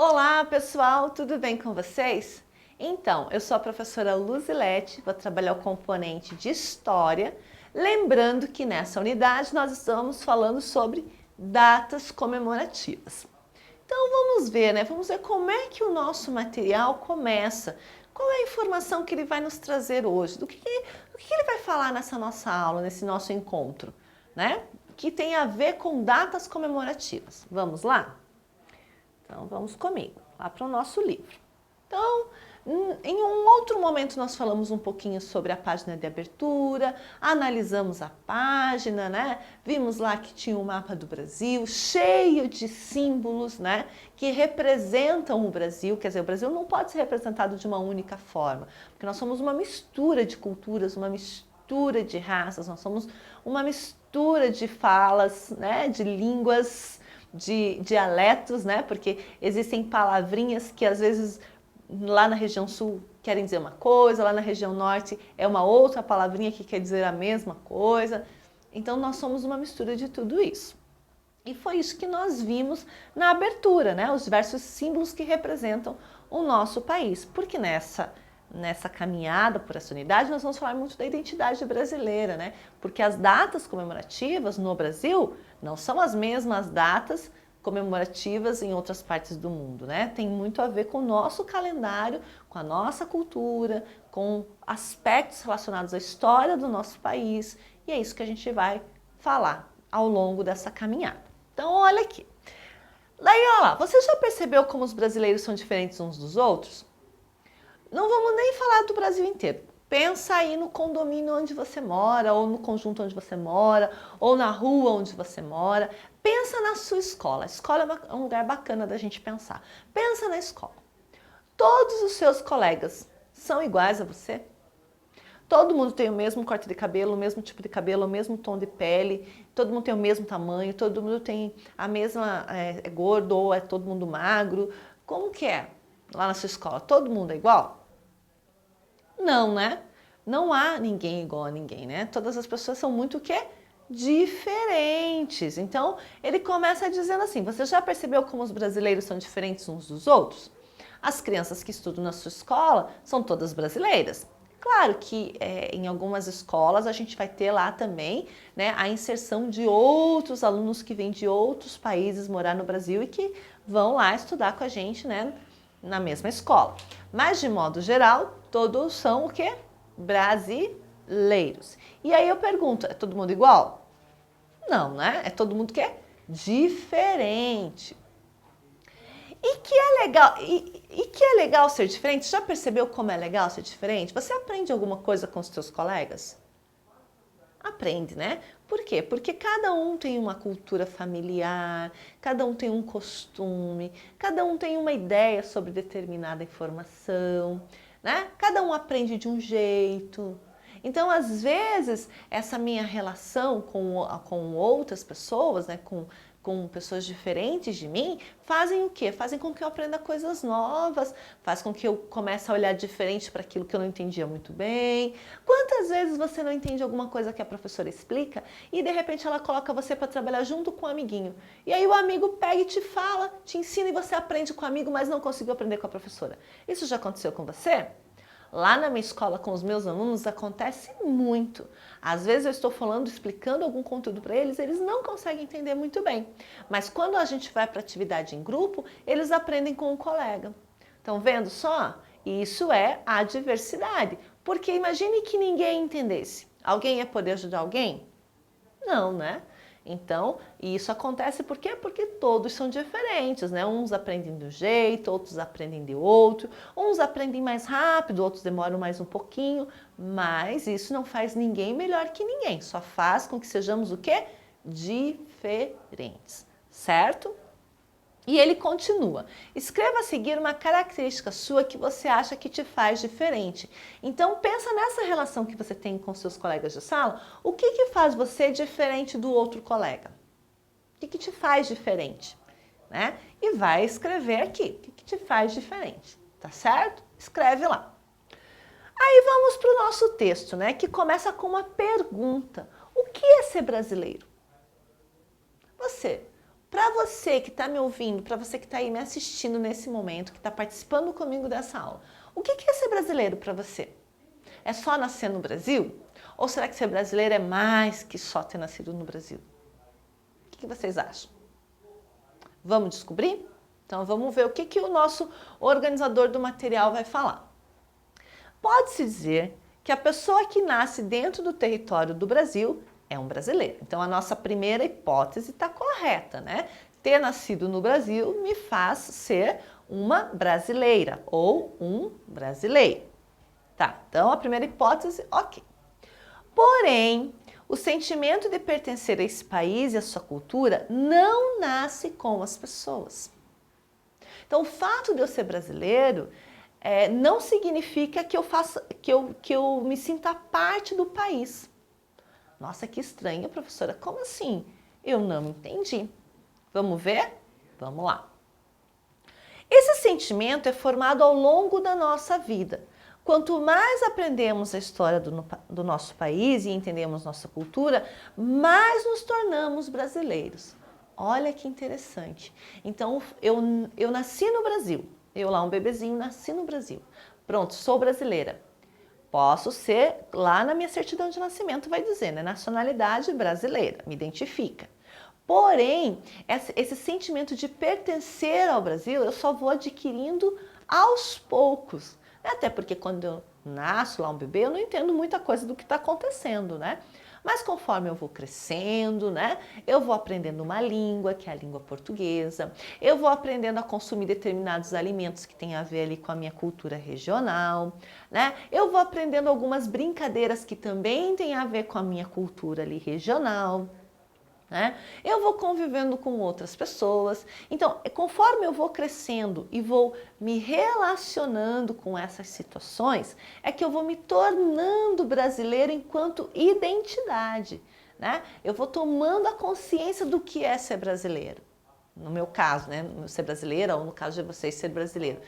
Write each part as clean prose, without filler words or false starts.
Olá pessoal, tudo bem com vocês? Então, eu sou a professora Luzilete, vou trabalhar o componente de História, lembrando que nessa unidade nós estamos falando sobre datas comemorativas. Então vamos ver, né? Vamos ver como é que o nosso material começa. Qual é a informação que ele vai nos trazer hoje? Do que ele vai falar nessa nossa aula, nesse nosso encontro, né? Que tem a ver com datas comemorativas. Vamos lá? Então, vamos comigo, lá para o nosso livro. Então, em um outro momento nós falamos um pouquinho sobre a página de abertura, analisamos a página, né? Vimos lá que tinha um mapa do Brasil, cheio de símbolos, né? Que representam o Brasil. Quer dizer, o Brasil não pode ser representado de uma única forma, porque nós somos uma mistura de culturas, uma mistura de raças, nós somos uma mistura de falas, né? De línguas, de dialetos, né? Porque existem palavrinhas que às vezes lá na região sul querem dizer uma coisa, lá na região norte é uma outra palavrinha que quer dizer a mesma coisa. Então nós somos uma mistura de tudo isso. E foi isso que nós vimos na abertura, né? Os diversos símbolos que representam o nosso país. Porque nessa caminhada por essa unidade, nós vamos falar muito da identidade brasileira, né? Porque as datas comemorativas no Brasil não são as mesmas datas comemorativas em outras partes do mundo, né? Tem muito a ver com o nosso calendário, com a nossa cultura, com aspectos relacionados à história do nosso país, e é isso que a gente vai falar ao longo dessa caminhada. Então, olha aqui. Daí, olha lá, você já percebeu como os brasileiros são diferentes uns dos outros? Não vamos nem falar do Brasil inteiro. Pensa aí no condomínio onde você mora, ou no conjunto onde você mora, ou na rua onde você mora. Pensa na sua escola. A escola é um lugar bacana da gente pensar. Pensa na escola. Todos os seus colegas são iguais a você? Todo mundo tem o mesmo corte de cabelo, o mesmo tipo de cabelo, o mesmo tom de pele, todo mundo tem o mesmo tamanho, todo mundo tem a mesma, é gordo ou é todo mundo magro. Como que é lá na sua escola? Todo mundo é igual? Não, né? Não há ninguém igual a ninguém, né? Todas as pessoas são muito o quê? Diferentes. Então, ele começa dizendo assim, você já percebeu como os brasileiros são diferentes uns dos outros? As crianças que estudam na sua escola são todas brasileiras. Claro que em algumas escolas a gente vai ter lá também, né, a inserção de outros alunos que vêm de outros países morar no Brasil e que vão lá estudar com a gente, né, na mesma escola. Mas de modo geral, todos são o quê? Brasileiros. E aí eu pergunto, é todo mundo igual? Não, né? É todo mundo que é diferente. E que é legal ser diferente? Já percebeu como é legal ser diferente? Você aprende alguma coisa com os seus colegas? Aprende, né? Por quê? Porque cada um tem uma cultura familiar, cada um tem um costume, cada um tem uma ideia sobre determinada informação, né? Cada um aprende de um jeito. Então, às vezes, essa minha relação com outras pessoas, né, com pessoas diferentes de mim, fazem o quê? Fazem com que eu aprenda coisas novas, faz com que eu comece a olhar diferente para aquilo que eu não entendia muito bem. Quantas vezes você não entende alguma coisa que a professora explica e de repente ela coloca você para trabalhar junto com o amiguinho? E aí o amigo pega e te fala, te ensina e você aprende com o amigo, mas não conseguiu aprender com a professora. Isso já aconteceu com você? Lá na minha escola com os meus alunos acontece muito. Às vezes eu estou falando, explicando algum conteúdo para eles, eles não conseguem entender muito bem. Mas quando a gente vai para atividade em grupo, eles aprendem com o colega. Estão vendo só? Isso é a diversidade. Porque imagine que ninguém entendesse. Alguém ia poder ajudar alguém? Não, né? Então, isso acontece por quê? Porque todos são diferentes, né? Uns aprendem de um jeito, outros aprendem de outro, uns aprendem mais rápido, outros demoram mais um pouquinho, mas isso não faz ninguém melhor que ninguém, só faz com que sejamos o quê? Diferentes, certo? E ele continua, escreva a seguir uma característica sua que você acha que te faz diferente. Então pensa nessa relação que você tem com seus colegas de sala, o que faz você diferente do outro colega? O que te faz diferente? Né? E vai escrever aqui, o que te faz diferente, tá certo? Escreve lá. Aí vamos para o nosso texto, né, que começa com uma pergunta. O que é ser brasileiro? Você Para você que está me ouvindo, para você que está aí me assistindo nesse momento, que está participando comigo dessa aula, o que é ser brasileiro para você? É só nascer no Brasil? Ou será que ser brasileiro é mais que só ter nascido no Brasil? O que vocês acham? Vamos descobrir? Então vamos ver o que o nosso organizador do material vai falar. Pode-se dizer que a pessoa que nasce dentro do território do Brasil é um brasileiro. Então a nossa primeira hipótese está correta, né? Ter nascido no Brasil me faz ser uma brasileira ou um brasileiro. Tá, então a primeira hipótese, ok. Porém, o sentimento de pertencer a esse país e a sua cultura não nasce com as pessoas. Então, o fato de eu ser brasileiro não significa que eu me sinta parte do país. Nossa, que estranho, professora. Como assim? Eu não entendi. Vamos ver? Vamos lá. Esse sentimento é formado ao longo da nossa vida. Quanto mais aprendemos a história do nosso país e entendemos nossa cultura, mais nos tornamos brasileiros. Olha que interessante. Então, eu nasci no Brasil. Eu lá, um bebezinho, nasci no Brasil. Pronto, sou brasileira. Posso ser, lá na minha certidão de nascimento vai dizer, né? Nacionalidade brasileira, me identifica. Porém, esse sentimento de pertencer ao Brasil, eu só vou adquirindo aos poucos. Até porque quando eu nasço lá um bebê, eu não entendo muita coisa do que está acontecendo, né? Mas conforme eu vou crescendo, né, eu vou aprendendo uma língua, que é a língua portuguesa, eu vou aprendendo a consumir determinados alimentos que têm a ver ali com a minha cultura regional, né? Eu vou aprendendo algumas brincadeiras que também têm a ver com a minha cultura ali regional. Né? Eu vou convivendo com outras pessoas. Então, conforme eu vou crescendo e vou me relacionando com essas situações, é que eu vou me tornando brasileiro enquanto identidade. Né? Eu vou tomando a consciência do que é ser brasileiro. No meu caso, né? Ser brasileira, ou no caso de vocês, ser brasileiro.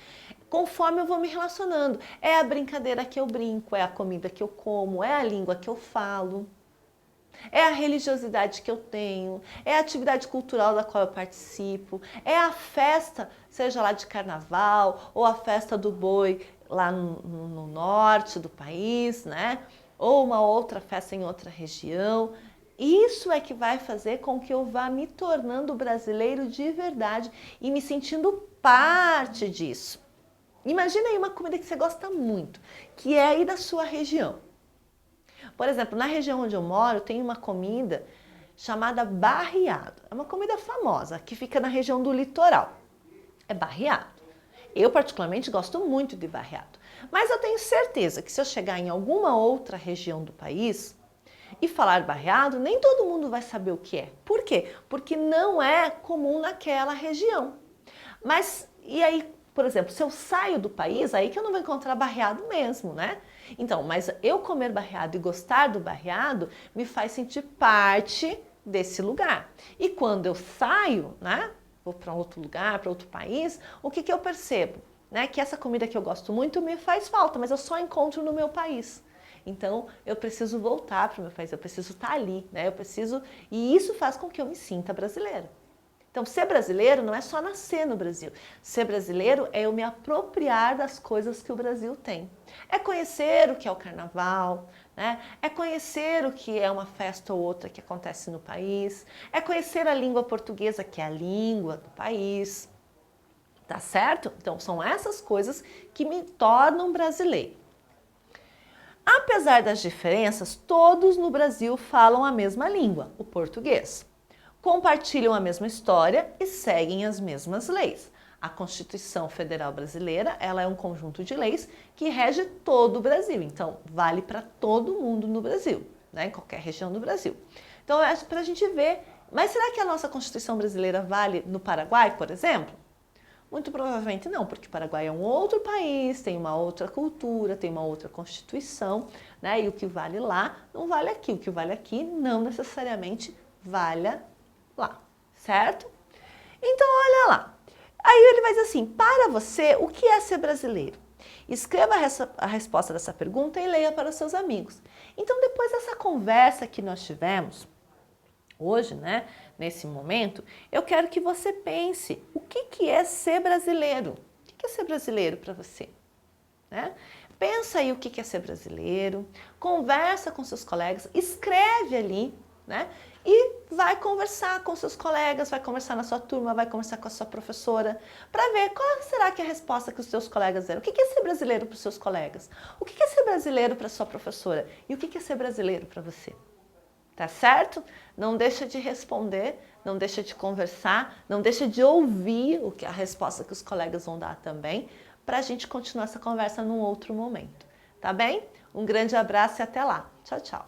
Conforme eu vou me relacionando, é a brincadeira que eu brinco, é a comida que eu como, é a língua que eu falo. É a religiosidade que eu tenho, é a atividade cultural da qual eu participo, é a festa, seja lá de carnaval ou a festa do boi lá no norte do país, né? Ou uma outra festa em outra região. Isso é que vai fazer com que eu vá me tornando brasileiro de verdade e me sentindo parte disso. Imagina aí uma comida que você gosta muito, que é aí da sua região. Por exemplo, na região onde eu moro, tem uma comida chamada barreado. É uma comida famosa, que fica na região do litoral. É barreado. Eu, particularmente, gosto muito de barreado. Mas eu tenho certeza que se eu chegar em alguma outra região do país e falar barreado, nem todo mundo vai saber o que é. Por quê? Porque não é comum naquela região. Mas, e aí, por exemplo, se eu saio do país, aí que eu não vou encontrar barreado mesmo, né? Então, mas eu comer barreado e gostar do barreado me faz sentir parte desse lugar. E quando eu saio, né, vou para outro lugar, para outro país, o que eu percebo? Né, que essa comida que eu gosto muito me faz falta, mas eu só encontro no meu país. Então, eu preciso voltar para o meu país, eu preciso estar ali, né? E isso faz com que eu me sinta brasileira. Então, ser brasileiro não é só nascer no Brasil. Ser brasileiro é eu me apropriar das coisas que o Brasil tem. É conhecer o que é o carnaval, né? É conhecer o que é uma festa ou outra que acontece no país. É conhecer a língua portuguesa, que é a língua do país. Tá certo? Então, são essas coisas que me tornam brasileiro. Apesar das diferenças, todos no Brasil falam a mesma língua, o português. Compartilham a mesma história e seguem as mesmas leis. A Constituição Federal Brasileira, ela é um conjunto de leis que rege todo o Brasil. Então, vale para todo mundo no Brasil, né? Em qualquer região do Brasil. Então, é para a gente ver. Mas será que a nossa Constituição brasileira vale no Paraguai, por exemplo? Muito provavelmente não, porque o Paraguai é um outro país, tem uma outra cultura, tem uma outra Constituição, né? E o que vale lá não vale aqui. O que vale aqui não necessariamente vale lá, certo? Então, olha lá. Aí ele vai dizer assim, para você, o que é ser brasileiro? Escreva a resposta dessa pergunta e leia para os seus amigos. Então, depois dessa conversa que nós tivemos, Hoje, né, nesse momento, eu quero que você pense o que é ser brasileiro. O que é ser brasileiro para você? Né? Pensa aí o que é ser brasileiro, conversa com seus colegas, escreve ali, né? E vai conversar com seus colegas, vai conversar na sua turma, vai conversar com a sua professora, para ver qual será que é a resposta que os seus colegas deram. O que é ser brasileiro para os seus colegas? O que é ser brasileiro para a sua professora? E o que é ser brasileiro para você? Tá certo? Não deixa de responder, não deixa de conversar, não deixa de ouvir a resposta que os colegas vão dar também, para a gente continuar essa conversa num outro momento. Tá bem? Um grande abraço e até lá. Tchau, tchau.